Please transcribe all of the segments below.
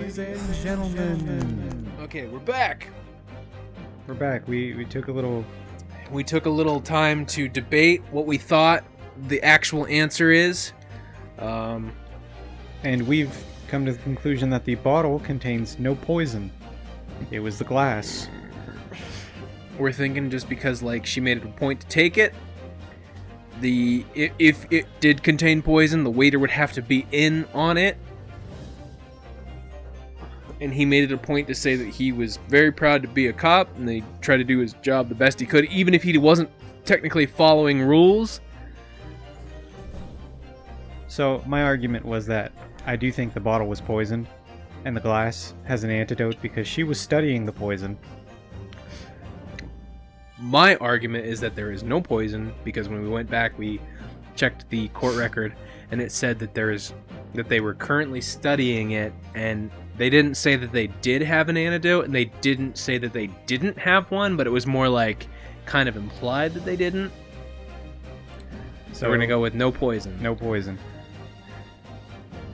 Ladies and gentlemen. Okay, we're back. We're back. We took a little... We took a little time to debate what we thought the actual answer is. And we've come to the conclusion that the bottle contains no poison. It was the glass. We're thinking just because, like, she made it a point to take it, if it did contain poison, the waiter would have to be in on it. And he made it a point to say that he was very proud to be a cop, and they tried to do his job the best he could, even if he wasn't technically following rules. So my argument was that I do think the bottle was poisoned, and the glass has an antidote because she was studying the poison. My argument is that there is no poison because when we went back, we checked the court record, and it said that that they were currently studying it, and they didn't say that they did have an antidote, and they didn't say that they didn't have one, but it was more like kind of implied that they didn't. So we're gonna go with no poison. No poison.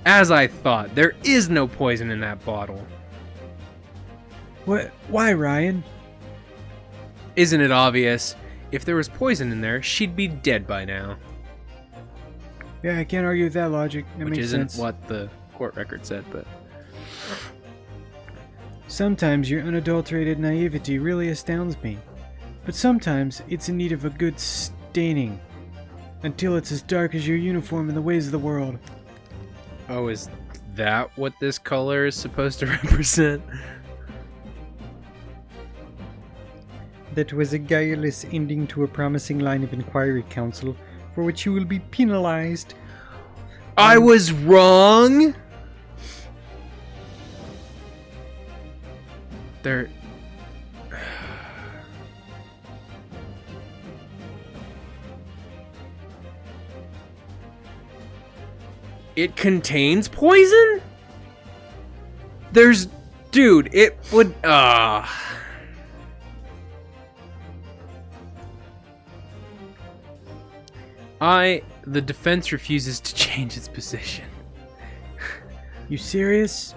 As I thought, there is no poison in that bottle. What? Why, Ryan? Isn't it obvious? If there was poison in there, she'd be dead by now. Yeah, I can't argue with that logic. That Which makes isn't sense. what the court record said, but... Sometimes your unadulterated naivety really astounds me. But sometimes it's in need of a good staining. Until it's as dark as your uniform in the ways of the world. Oh, is that what this color is supposed to represent? That was a guileless ending to a promising line of inquiry, counsel, for which you will be penalized. I was wrong? There... It contains poison? There's... Dude, it would... The defense refuses to change its position. You serious?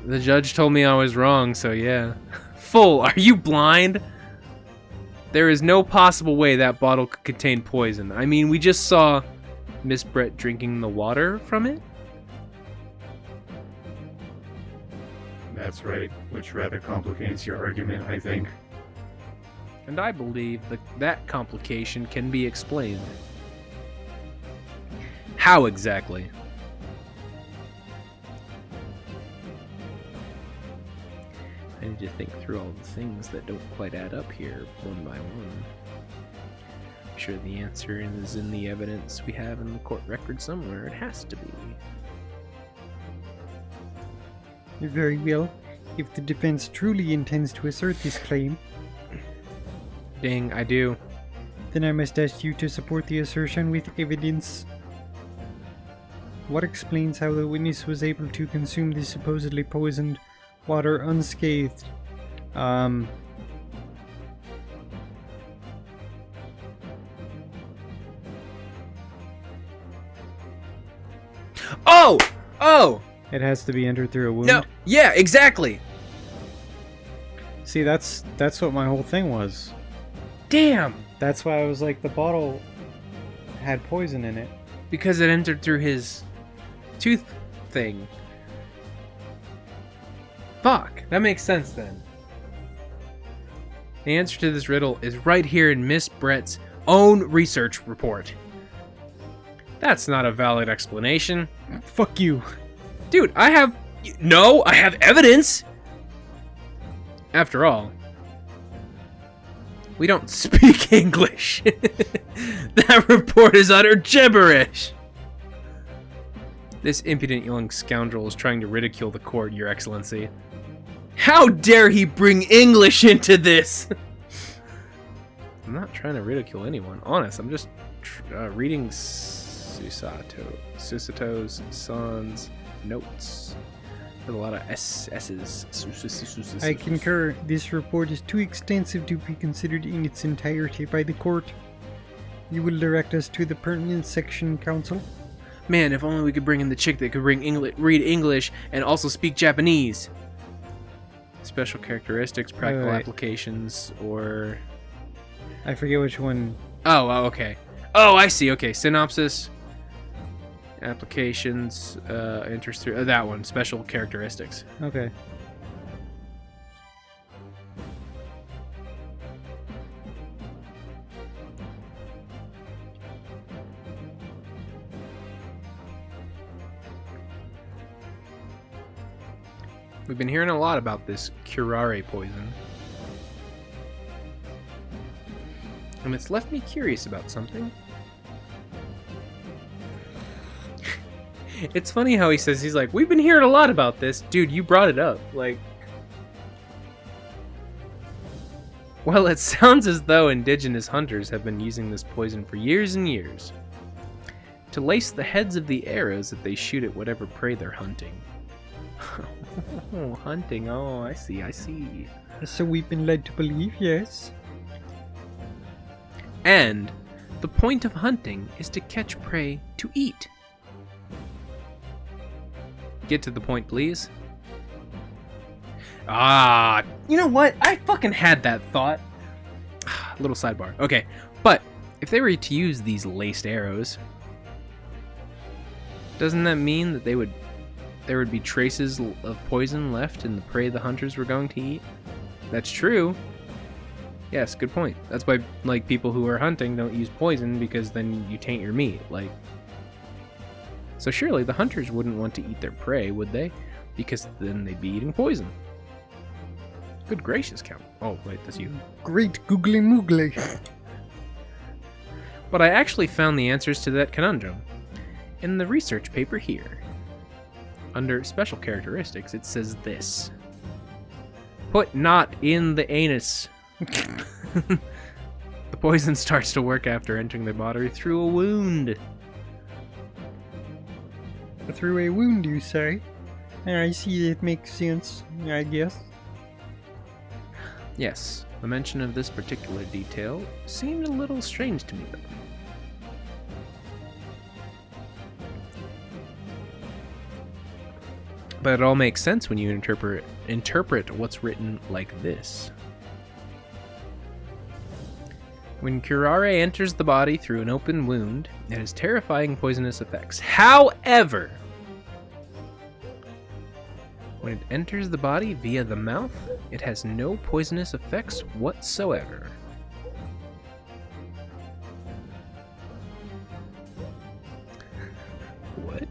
The judge told me I was wrong, so yeah. Fool, are you blind? There is no possible way that bottle could contain poison. I mean, we just saw Miss Brett drinking the water from it. That's right, which rather complicates your argument, I think. And I believe that complication can be explained. How exactly? I need to think through all the things that don't quite add up here, one by one. I'm sure the answer is in the evidence we have in the court record somewhere. It has to be. Very well. If the defense truly intends to assert this claim, Ding, I do. then I must ask you to support the assertion with evidence. What explains how the witness was able to consume the supposedly poisoned water unscathed? Oh! Oh! It has to be entered through a wound? No! Yeah, exactly! See, that's what my whole thing was. Damn! That's why I was like, the bottle had poison in it. Because it entered through his tooth thing. Fuck, that makes sense then. The answer to this riddle is right here in Miss Brett's own research report. That's not a valid explanation. Fuck you. Dude, I have evidence! After all, we don't speak English. That report is utter gibberish. This impudent young scoundrel is trying to ridicule the court, Your Excellency. How dare he bring English into this? I'm not trying to ridicule anyone. Honest, I'm just reading Susato's son's notes. With a lot of S's. I concur. This report is too extensive to be considered in its entirety by the court. You will direct us to the pertinent section, counsel? Man, if only we could bring in the chick that could read English and also speak Japanese. Special characteristics, practical Wait. applications, or... I forget which one. Oh, okay. Oh, I see. Okay, synopsis, applications, interest through that one. Special characteristics. Okay. We've been hearing a lot about this curare poison, and it's left me curious about something. It's funny how he says, he's like, we've been hearing a lot about this. Dude, you brought it up. Like, well, it sounds as though indigenous hunters have been using this poison for years and years to lace the heads of the arrows that they shoot at whatever prey they're hunting. Oh, hunting. Oh, I see. So we've been led to believe, yes. And the point of hunting is to catch prey to eat. Get to the point, please. Ah, you know what? I fucking had that thought. Little sidebar. Okay, but if they were to use these laced arrows, doesn't that mean that there would be traces of poison left in the prey the hunters were going to eat? That's true. Yes, good point. That's why, like, people who are hunting don't use poison, because then you taint your meat. Like, so surely the hunters wouldn't want to eat their prey, would they? Because then they'd be eating poison. Good gracious, Count. Oh, wait, that's you. Great googly moogly. But I actually found the answers to that conundrum in the research paper here. Under special characteristics, it says this: put not in the anus. The poison starts to work after entering the body through a wound. Through a wound, you say? I see, it makes sense, I guess. Yes, the mention of this particular detail seemed a little strange to me, though. But it all makes sense when you interpret what's written like this. When curare enters the body through an open wound, it has terrifying poisonous effects. However, when it enters the body via the mouth, it has no poisonous effects whatsoever. What?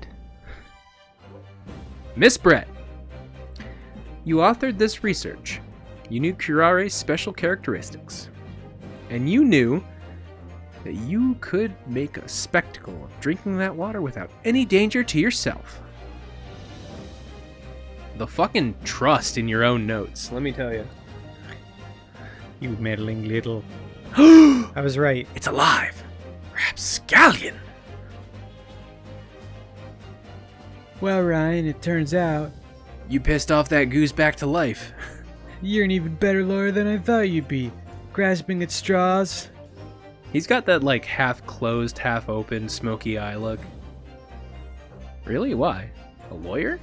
Miss Brett, you authored this research. You knew curare's special characteristics. And you knew that you could make a spectacle of drinking that water without any danger to yourself. The fucking trust in your own notes, let me tell you. You meddling little... I was right. It's alive! Rapscallion! Well, Ryan, it turns out You pissed off that goose back to life. you're an even better lawyer than I thought you'd be. Grasping at straws. He's got that, like, half-closed, half-open, smoky eye look. Really? Why? A lawyer?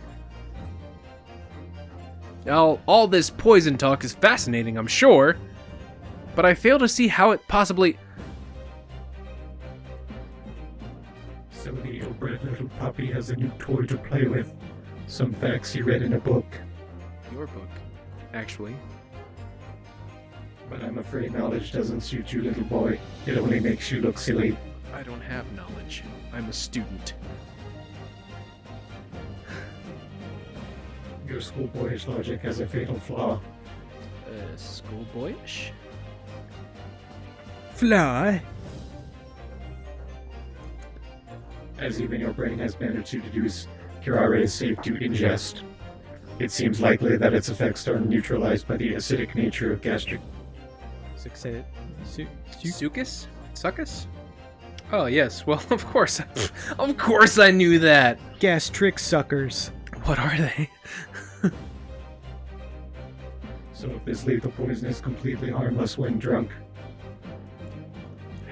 Now, all this poison talk is fascinating, I'm sure, but I fail to see how it possibly... So the ill-bred little puppy has a new toy to play with. Some facts he read in a book. Your book, actually. But I'm afraid knowledge doesn't suit you, little boy. It only makes you look silly. I don't have knowledge. I'm a student. Your schoolboyish logic has a fatal flaw. Schoolboyish? Fly. As even your brain has managed to deduce, curare is safe to ingest. It seems likely that its effects are neutralized by the acidic nature of gastric... Sucus? Succus? Oh, yes. Well, of course. Of course I knew that. Gastric suckers. What are they? So if this lethal poison is completely harmless when drunk,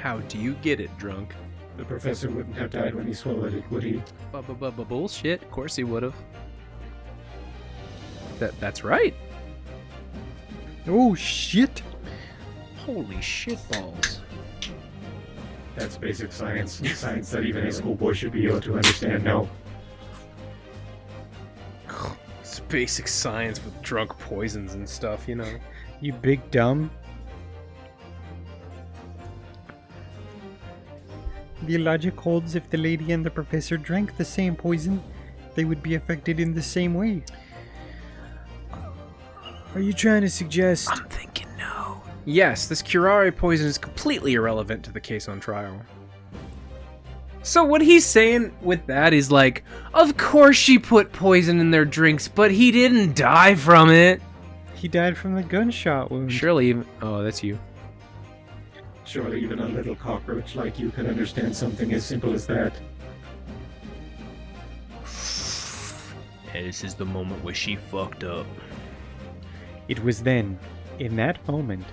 How do you get it, drunk? The professor wouldn't have died when he swallowed it, would he? Bullshit. Of course he would have. That's right. Oh shit! Holy shit balls. That's basic science. Science that even a schoolboy should be able to understand, no? It's basic science with drunk poisons and stuff, you know. You big dumb. The logic holds if the lady and the professor drank the same poison, they would be affected in the same way. Are you trying to suggest... I'm thinking no. Yes, this curare poison is completely irrelevant to the case on trial. So what he's saying with that is like, of course she put poison in their drinks, but he didn't die from it. He died from the gunshot wound. Surely even... Oh, that's you. Surely even a little cockroach like you can understand something as simple as that. And this is the moment where she fucked up. It was then, in that moment,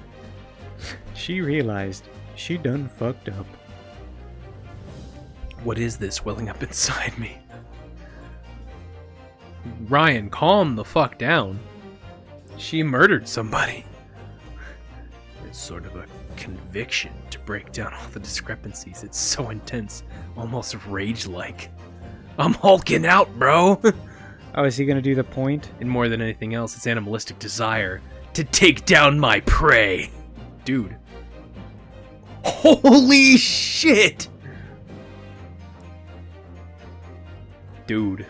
she realized she done fucked up. What is this welling up inside me? Ryan, calm the fuck down. She murdered somebody. It's sort of a conviction to break down all the discrepancies. It's so intense, almost rage-like. I'm hulking out, bro! Oh, is he gonna do the point? And more than anything else, it's animalistic desire to take down my prey. Dude. Holy shit! Dude.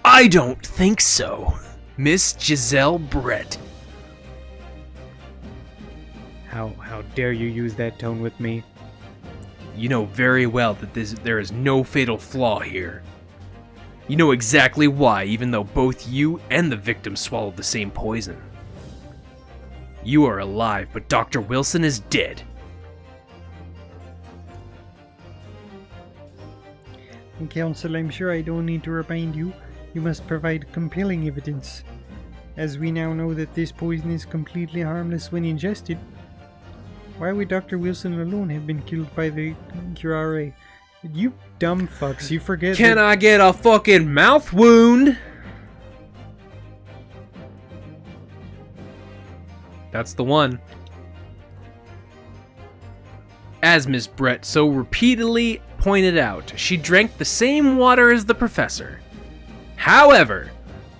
I don't think so. Miss Giselle Brett. How dare you use that tone with me? You know very well that there is no fatal flaw here. You know exactly why, even though both you and the victim swallowed the same poison. You are alive, but Dr. Wilson is dead. Counsel, I'm sure I don't need to remind you. You must provide compelling evidence. As we now know that this poison is completely harmless when ingested, why would Dr. Wilson alone have been killed by the curare? You dumb fucks, you forget Can I get a fucking mouth wound? That's the one. As Miss Brett so repeatedly pointed out, she drank the same water as the professor. However,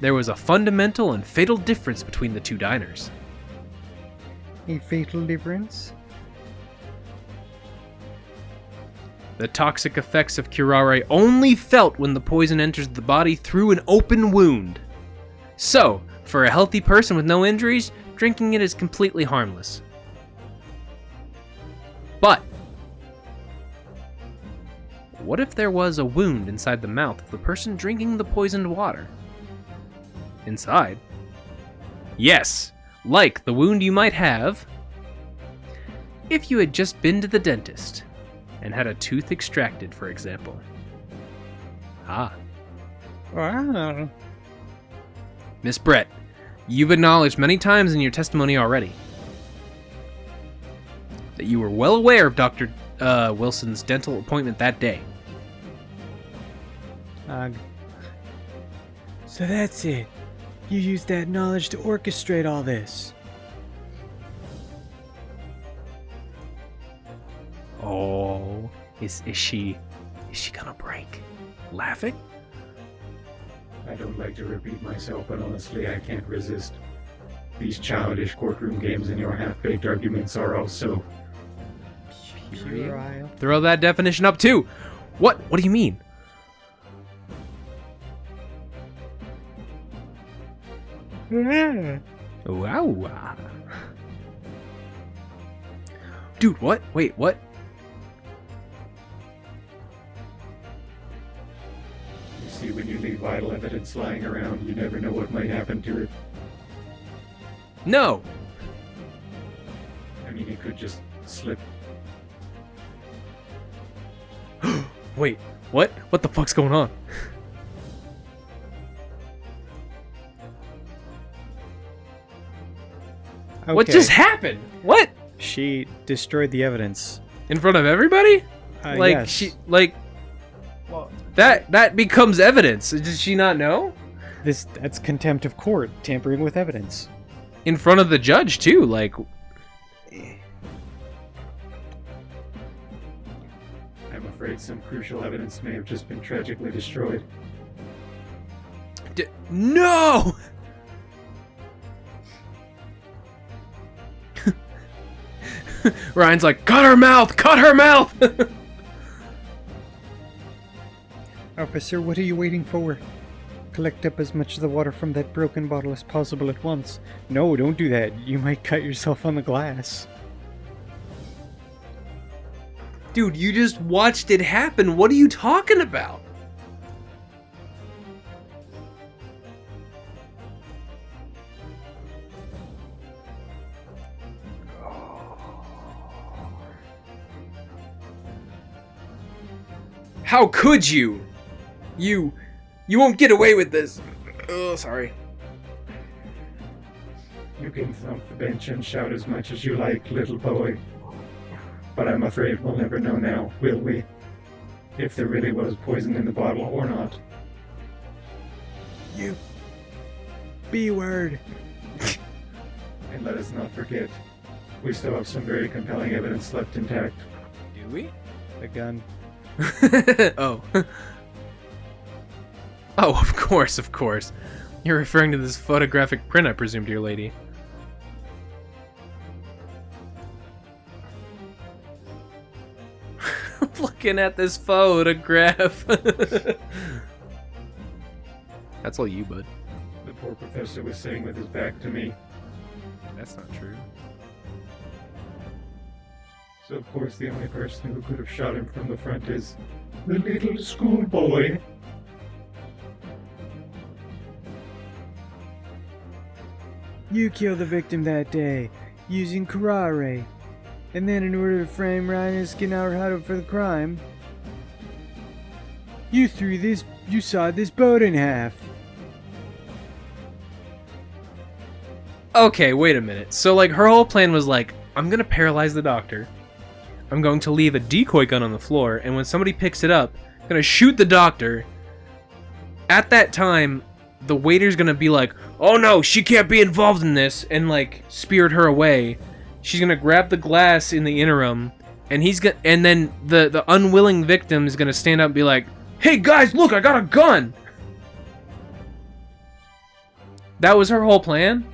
there was a fundamental and fatal difference between the two diners. A fatal difference? The toxic effects of curare only felt when the poison enters the body through an open wound. So, for a healthy person with no injuries, drinking it is completely harmless. But, what if there was a wound inside the mouth of the person drinking the poisoned water? Inside? Yes, like the wound you might have if you had just been to the dentist and had a tooth extracted, for example. Ah. Wow. Miss Brett, you've acknowledged many times in your testimony already that you were well aware of Dr. Wilson's dental appointment that day. So that's it. You used that knowledge to orchestrate all this. Oh, is she gonna break? Laughing? I don't like to repeat myself, but honestly, I can't resist. These childish courtroom games and your half-baked arguments are also... Puerile. Throw that definition up too. What do you mean? Wow. Dude, what? Wait, what? You see, when you leave vital evidence lying around, you never know what might happen to it. No. I mean, it could just slip. Wait, what? What the fuck's going on? Okay. What just happened? What? She destroyed the evidence. In front of everybody? Like yes. she like Well, that becomes evidence. Does she not know? that's contempt of court, tampering with evidence. In front of the judge too, like I'm afraid some crucial evidence may have just been tragically destroyed. no! Ryan's like, cut her mouth! Cut her mouth! Officer, what are you waiting for? Collect up as much of the water from that broken bottle as possible at once. No, don't do that. You might cut yourself on the glass. Dude, you just watched it happen. What are you talking about? How could you? You won't get away with this. Oh, sorry. You can thump the bench and shout as much as you like, little boy. But I'm afraid we'll never know now, will we? If there really was poison in the bottle or not. You B-word. And let us not forget, we still have some very compelling evidence left intact. Do we? The gun. Oh. Oh, of course, of course. You're referring to this photographic print, I presume, dear lady. Looking at this photograph. That's all you, bud. The poor professor was sitting with his back to me, That's not true. so of course the only person who could have shot him from the front is the little schoolboy. You killed the victim that day, using Curare. And then in order to frame Ryan and skin out Hato for the crime, you sawed this boat in half. Okay, wait a minute. So, like, her whole plan was like, I'm gonna paralyze the doctor. I'm going to leave a decoy gun on the floor, and when somebody picks it up, I'm gonna shoot the doctor. At that time, the waiter's gonna be like, oh no, she can't be involved in this, and like spirit her away. She's gonna grab the glass in the interim, and and then the unwilling victim is gonna stand up and be like, hey guys, look, I got a gun. That was her whole plan?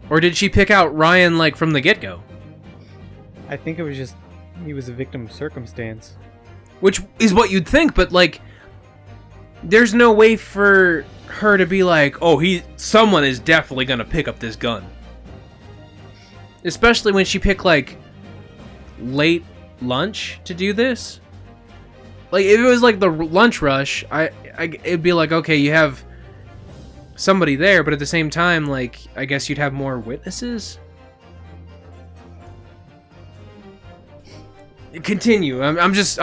Or did she pick out Ryan like from the get-go? I think it was just he was a victim of circumstance. Which is what you'd think, but like there's no way for her to be like, oh, someone is definitely gonna pick up this gun. Especially when she picked like late lunch to do this. Like if it was like the lunch rush, it'd be like, okay, you have somebody there, but at the same time, like I guess you'd have more witnesses. Continue. I'm just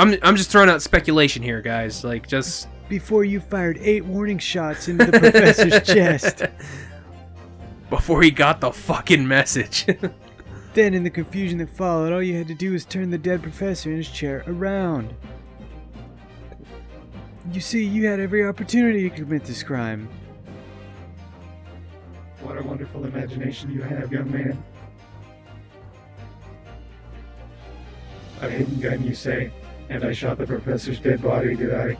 throwing out speculation here, guys. Like just Before you fired 8 warning shots into the professor's chest. before he got the fucking message. Then in the confusion that followed, all you had to do was turn the dead professor in his chair around. You see, you had every opportunity to commit this crime. What a wonderful imagination you have, young man. A hidden gun, you say, and I shot the professor's dead body, did I?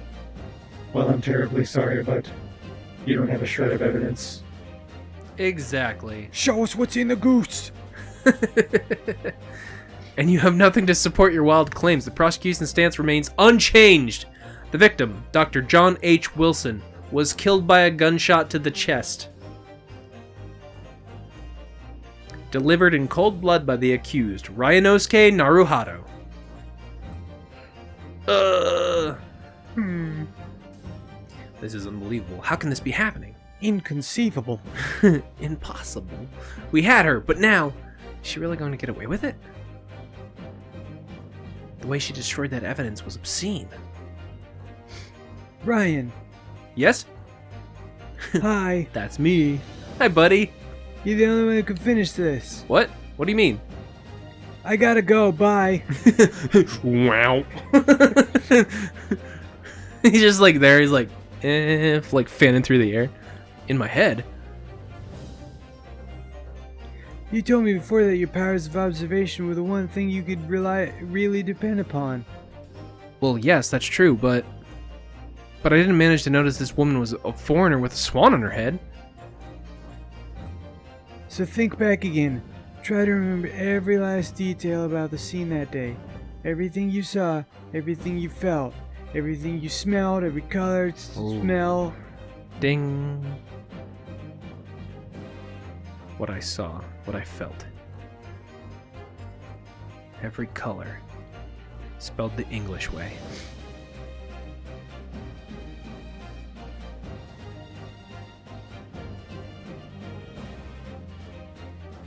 Well, I'm terribly sorry, but you don't have a shred of evidence. Exactly. Show us what's in the goose! And you have nothing to support your wild claims. The prosecution's stance remains unchanged. The victim, Dr. John H. Wilson, was killed by a gunshot to the chest. Delivered in cold blood by the accused, Ryanosuke Naruhito. This is unbelievable. How can this be happening? Inconceivable. Impossible. We had her, but now, is she really going to get away with it? The way she destroyed that evidence was obscene. Ryan. Yes? Hi. That's me. Hi, buddy. You're the only one who can finish this. What? What do you mean? I gotta go, bye. Wow. He's just like there. He's like, like fanning through the air. In my head. You told me before that your powers of observation were the one thing you could really depend upon. Well, yes, that's true, but I didn't manage to notice this woman was a foreigner with a swan on her head. So think back again. Try to remember every last detail about the scene that day. Everything you saw, everything you felt, everything you smelled, every color, smell. Ding. What I saw, what I felt. Every color. Spelled the English way.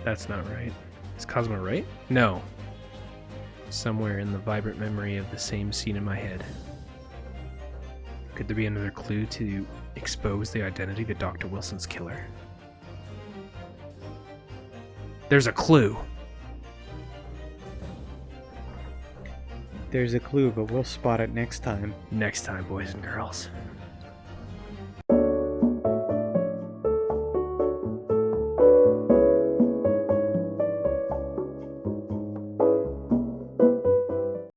That's not right. Is Cosmo right? No. Somewhere in the vibrant memory of the same scene in my head. Could there be another clue to expose the identity of Dr. Wilson's killer? There's a clue. There's a clue, but we'll spot it next time. Next time, boys and girls.